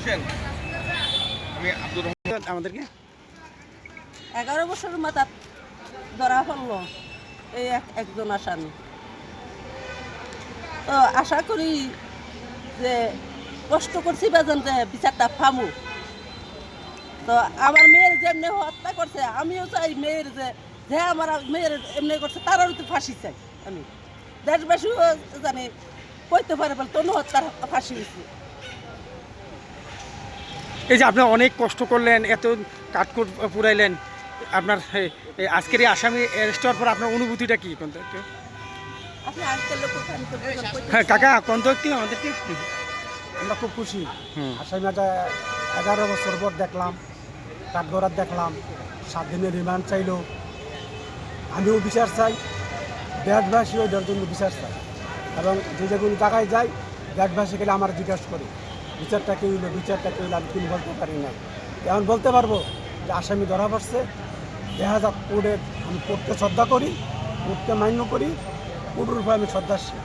বসেন। আমি আব্দুর রহমান আমাদেরকে 11 বছরের মাথা ধরা পড়লো এই একজন আসামি। তো আশা করি যে কষ্ট করছি বাজান যে বিচারটা পামু। তো আমার মেয়ের যেমনি হত্যা করছে আমিও চাই মেয়ের যে আমার মেয়ের এমনি করছে তারাও তো ফাঁসি চাই। আমি দেশবাসীও জানি কইতে পারে বলে তনু হত্যার ফাঁসি হয়েছে। এই যে আপনি অনেক কষ্ট করলেন, এত কাঠকুট পুরাইলেন, আপনার আজকের এই আসামি অ্যারেস্ট হওয়ার পর আপনার অনুভূতিটা কি? কোন একটু আপনি আজকাল লোক হ্যাঁ কাকা কোন একটু আমাদেরকে। আমরা খুব খুশি। আসামিটা 11 বছর পর দেখলাম, কাঠগড়ার দেখলাম, 7 দিনের রিমান্ড চাইলো। আমিও বিচার চাই, দেশবাসীও এটার জন্য বিচার চাই। এবং যে যেগুলো জায়গায় যাই দেশবাসী গেলে আমার জিজ্ঞাসা করি বিচারটা কে হইলো, বিচারটা কে হইলো। আমি কিন্তু বলতে পারি না, এখন বলতে পারবো যে আসামি ধরা পড়ছে। দেখা যাক কোর্টের, আমি কোর্টকে শ্রদ্ধা করি, কোর্টকে মান্য করি, কোর্টের উপর আমি শ্রদ্ধাশীল।